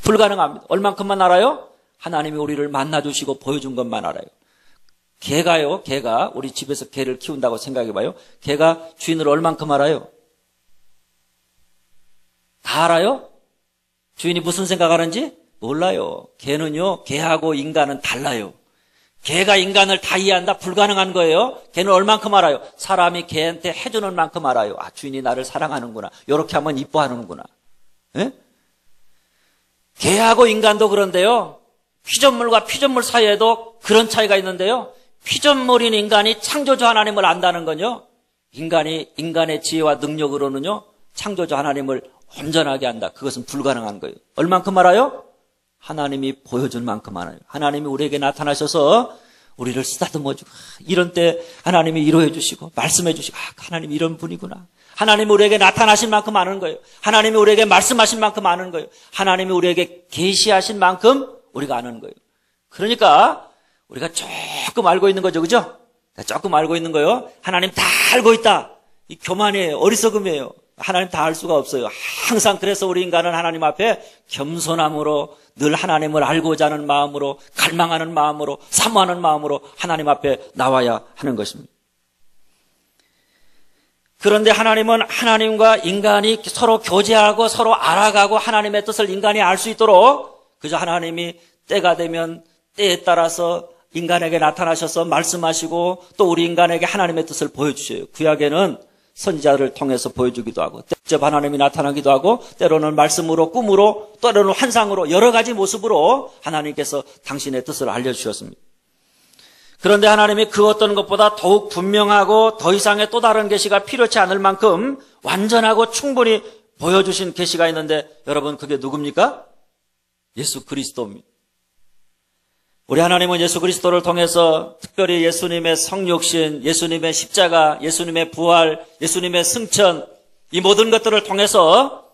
불가능합니다. 얼만큼만 알아요? 하나님이 우리를 만나주시고 보여준 것만 알아요. 개가 우리 집에서 개를 키운다고 생각해봐요. 개가 주인을 얼만큼 알아요? 다 알아요? 주인이 무슨 생각하는지 몰라요. 개는요, 개하고 인간은 달라요. 개가 인간을 다 이해한다? 불가능한 거예요. 개는 얼만큼 알아요? 사람이 개한테 해주는 만큼 알아요. 아, 주인이 나를 사랑하는구나. 이렇게 하면 이뻐하는구나. 예? 개하고 인간도 그런데요. 피조물과 피조물 사이에도 그런 차이가 있는데요. 피조물인 인간이 창조주 하나님을 안다는 건요. 인간이 인간의 지혜와 능력으로는요. 창조주 하나님을 온전하게 안다. 그것은 불가능한 거예요. 얼만큼 알아요? 하나님이 보여준 만큼 알아요. 하나님이 우리에게 나타나셔서 우리를 쓰다듬어주고 이런 때 하나님이 위로해 주시고 말씀해 주시고 하나님이 이런 분이구나. 하나님이 우리에게 나타나신 만큼 아는 거예요. 하나님이 우리에게 말씀하신 만큼 아는 거예요. 하나님이 우리에게 계시하신 만큼 우리가 아는 거예요. 그러니까 우리가 조금 알고 있는 거죠. 그죠? 조금 알고 있는 거예요. 하나님 다 알고 있다. 이 교만이에요. 어리석음이에요. 하나님 다 알 수가 없어요. 항상 그래서 우리 인간은 하나님 앞에 겸손함으로 늘 하나님을 알고자 하는 마음으로 갈망하는 마음으로 사모하는 마음으로 하나님 앞에 나와야 하는 것입니다. 그런데 하나님은 하나님과 인간이 서로 교제하고 서로 알아가고 하나님의 뜻을 인간이 알 수 있도록 그저 하나님이 때가 되면 때에 따라서 인간에게 나타나셔서 말씀하시고 또 우리 인간에게 하나님의 뜻을 보여주셔요. 구약에는 선지자를 통해서 보여주기도 하고 직접 하나님이 나타나기도 하고 때로는 말씀으로 꿈으로 때로는 환상으로 여러 가지 모습으로 하나님께서 당신의 뜻을 알려주셨습니다. 그런데 하나님이 그 어떤 것보다 더욱 분명하고 더 이상의 또 다른 계시가 필요치 않을 만큼 완전하고 충분히 보여주신 계시가 있는데 여러분 그게 누굽니까? 예수 그리스도입니다. 우리 하나님은 예수 그리스도를 통해서 특별히 예수님의 성육신, 예수님의 십자가, 예수님의 부활, 예수님의 승천 이 모든 것들을 통해서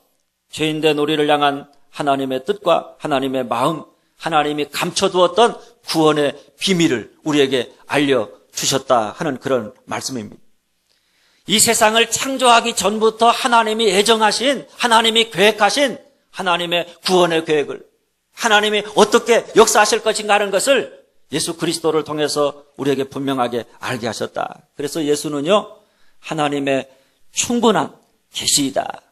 죄인된 우리를 향한 하나님의 뜻과 하나님의 마음, 하나님이 감춰두었던 구원의 비밀을 우리에게 알려주셨다 하는 그런 말씀입니다. 이 세상을 창조하기 전부터 하나님이 예정하신, 하나님이 계획하신 하나님의 구원의 계획을 하나님이 어떻게 역사하실 것인가 하는 것을 예수 그리스도를 통해서 우리에게 분명하게 알게 하셨다. 그래서 예수는요, 하나님의 충분한 계시이다.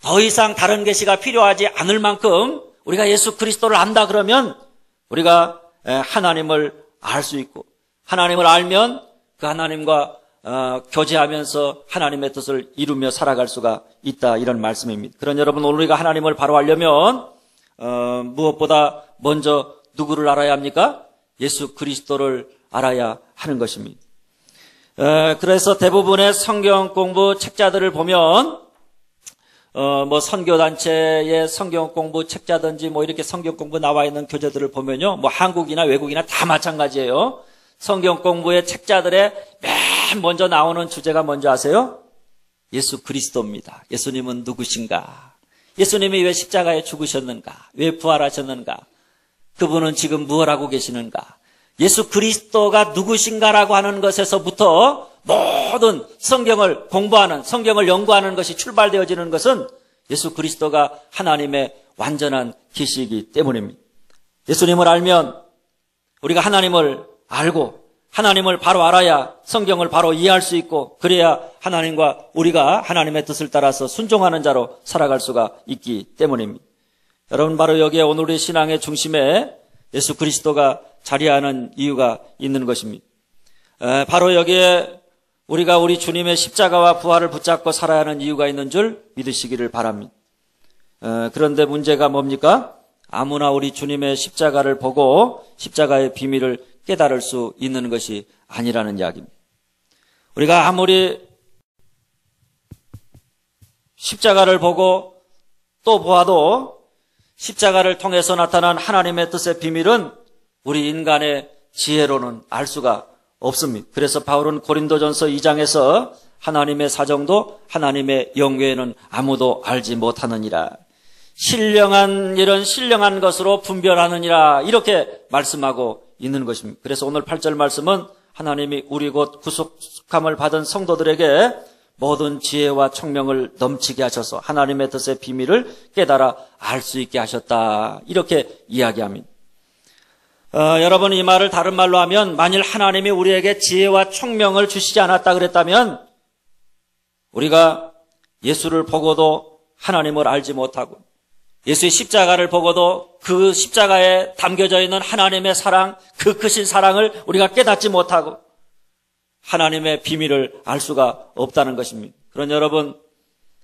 더 이상 다른 계시가 필요하지 않을 만큼 우리가 예수 그리스도를 안다 그러면 우리가 하나님을 알 수 있고 하나님을 알면 그 하나님과 교제하면서 하나님의 뜻을 이루며 살아갈 수가 있다. 이런 말씀입니다. 그런 여러분 오늘 우리가 하나님을 바로 알려면 무엇보다 먼저 누구를 알아야 합니까? 예수 그리스도를 알아야 하는 것입니다. 그래서 대부분의 성경 공부 책자들을 보면 뭐 선교단체의 성경 공부 책자든지 뭐 이렇게 성경 공부 나와 있는 교재들을 보면요, 뭐 한국이나 외국이나 다 마찬가지예요. 성경 공부의 책자들에 맨 먼저 나오는 주제가 뭔지 아세요? 예수 그리스도입니다. 예수님은 누구신가? 예수님이 왜 십자가에 죽으셨는가? 왜 부활하셨는가? 그분은 지금 무엇 하고 계시는가? 예수 그리스도가 누구신가라고 하는 것에서부터 모든 성경을 공부하는, 성경을 연구하는 것이 출발되어지는 것은 예수 그리스도가 하나님의 완전한 계시이기 때문입니다. 예수님을 알면 우리가 하나님을 알고 하나님을 바로 알아야 성경을 바로 이해할 수 있고 그래야 하나님과 우리가 하나님의 뜻을 따라서 순종하는 자로 살아갈 수가 있기 때문입니다. 여러분 바로 여기에 오늘 우리 신앙의 중심에 예수 그리스도가 자리하는 이유가 있는 것입니다. 바로 여기에 우리가 우리 주님의 십자가와 부활을 붙잡고 살아야 하는 이유가 있는 줄 믿으시기를 바랍니다. 그런데 문제가 뭡니까? 아무나 우리 주님의 십자가를 보고 십자가의 비밀을 깨달을 수 있는 것이 아니라는 이야기입니다. 우리가 아무리 십자가를 보고 또 보아도 십자가를 통해서 나타난 하나님의 뜻의 비밀은 우리 인간의 지혜로는 알 수가 없습니다. 그래서 바울은 고린도전서 2장에서 하나님의 사정도 하나님의 영 외에는 아무도 알지 못하느니라. 신령한 일은 신령한 것으로 분별하느니라 이렇게 말씀하고 있는 것입니다. 그래서 오늘 8절 말씀은 하나님이 우리 곧 구속함을 받은 성도들에게 모든 지혜와 총명을 넘치게 하셔서 하나님의 뜻의 비밀을 깨달아 알 수 있게 하셨다. 이렇게 이야기합니다. 여러분, 이 말을 다른 말로 하면 만일 하나님이 우리에게 지혜와 총명을 주시지 않았다 그랬다면 우리가 예수를 보고도 하나님을 알지 못하고 예수의 십자가를 보고도 그 십자가에 담겨져 있는 하나님의 사랑, 그 크신 사랑을 우리가 깨닫지 못하고 하나님의 비밀을 알 수가 없다는 것입니다. 그러나 여러분,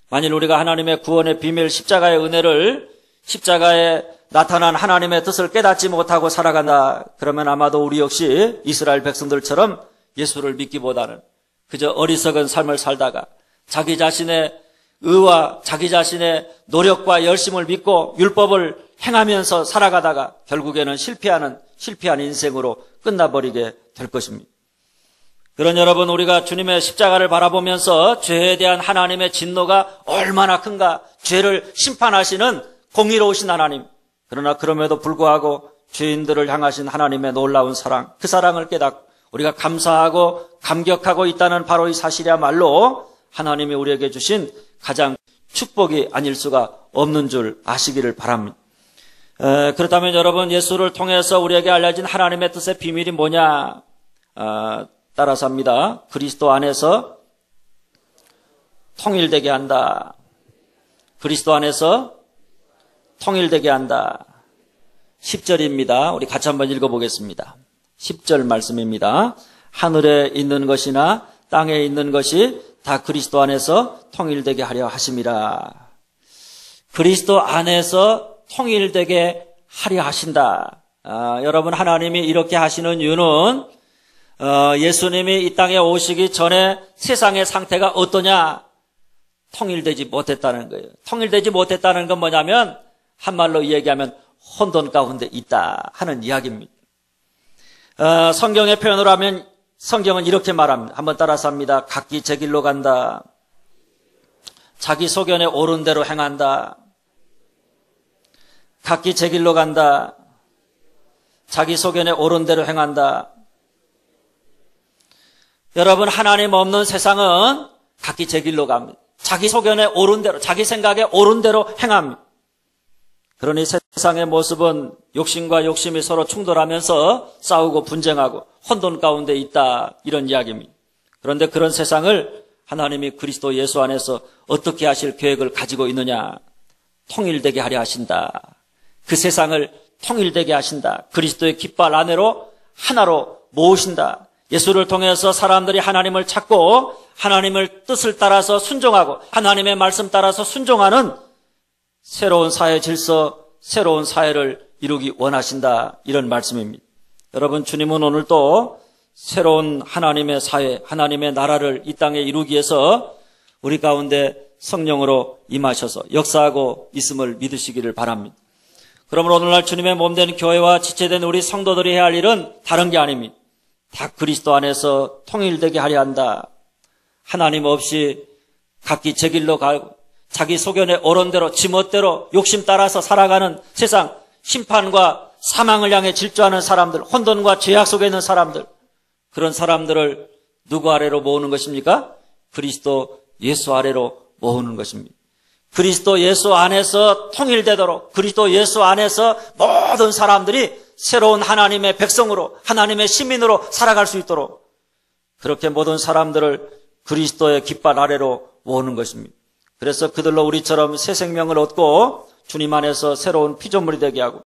만일 우리가 하나님의 구원의 비밀, 십자가의 은혜를, 십자가에 나타난 하나님의 뜻을 깨닫지 못하고 살아간다. 그러면 아마도 우리 역시 이스라엘 백성들처럼 예수를 믿기보다는 그저 어리석은 삶을 살다가 자기 자신의 의와 자기 자신의 노력과 열심을 믿고 율법을 행하면서 살아가다가 결국에는 실패한 인생으로 끝나버리게 될 것입니다. 그런 여러분, 우리가 주님의 십자가를 바라보면서 죄에 대한 하나님의 진노가 얼마나 큰가, 죄를 심판하시는 공의로우신 하나님, 그러나 그럼에도 불구하고 죄인들을 향하신 하나님의 놀라운 사랑, 그 사랑을 깨닫고 우리가 감사하고 감격하고 있다는 바로 이 사실이야말로 하나님이 우리에게 주신 가장 축복이 아닐 수가 없는 줄 아시기를 바랍니다. 그렇다면 여러분, 예수를 통해서 우리에게 알려진 하나님의 뜻의 비밀이 뭐냐? 따라서 합니다. 그리스도 안에서 통일되게 한다. 그리스도 안에서 통일되게 한다. 10절입니다. 우리 같이 한번 읽어보겠습니다. 10절 말씀입니다. 하늘에 있는 것이나 땅에 있는 것이 다 그리스도 안에서 통일되게 하려 하심이라. 그리스도 안에서 통일되게 하려 하신다. 여러분, 하나님이 이렇게 하시는 이유는 예수님이 이 땅에 오시기 전에 세상의 상태가 어떠냐? 통일되지 못했다는 거예요. 통일되지 못했다는 건 뭐냐면 한말로 얘기하면 혼돈 가운데 있다 하는 이야기입니다. 성경의 표현으로 하면 성경은 이렇게 말합니다. 한번 따라서 합니다. 각기 제 길로 간다. 자기 소견에 옳은 대로 행한다. 각기 제 길로 간다. 자기 소견에 옳은 대로 행한다. 여러분, 하나님 없는 세상은 각기 제 길로 갑니다. 자기 소견에 옳은 대로, 자기 생각에 옳은 대로 행합니다. 그러니 세상의 모습은 욕심과 욕심이 서로 충돌하면서 싸우고 분쟁하고 혼돈 가운데 있다, 이런 이야기입니다. 그런데 그런 세상을 하나님이 그리스도 예수 안에서 어떻게 하실 계획을 가지고 있느냐? 통일되게 하려 하신다. 그 세상을 통일되게 하신다. 그리스도의 깃발 아래로 하나로 모으신다. 예수를 통해서 사람들이 하나님을 찾고 하나님을 뜻을 따라서 순종하고 하나님의 말씀 따라서 순종하는 새로운 사회 질서, 새로운 사회를 이루기 원하신다, 이런 말씀입니다. 여러분, 주님은 오늘 또 새로운 하나님의 사회, 하나님의 나라를 이 땅에 이루기 위해서 우리 가운데 성령으로 임하셔서 역사하고 있음을 믿으시기를 바랍니다. 그러므로 오늘날 주님의 몸된 교회와 지체된 우리 성도들이 해야 할 일은 다른 게 아닙니다. 다 그리스도 안에서 통일되게 하려 한다. 하나님 없이 각기 제 길로 가고 자기 소견에 옳은 대로 지멋대로 욕심 따라서 살아가는 세상, 심판과 사망을 향해 질주하는 사람들, 혼돈과 죄악 속에 있는 사람들, 그런 사람들을 누구 아래로 모으는 것입니까? 그리스도 예수 아래로 모으는 것입니다. 그리스도 예수 안에서 통일되도록, 그리스도 예수 안에서 모든 사람들이 새로운 하나님의 백성으로, 하나님의 시민으로 살아갈 수 있도록 그렇게 모든 사람들을 그리스도의 깃발 아래로 모으는 것입니다. 그래서 그들로 우리처럼 새 생명을 얻고 주님 안에서 새로운 피조물이 되게 하고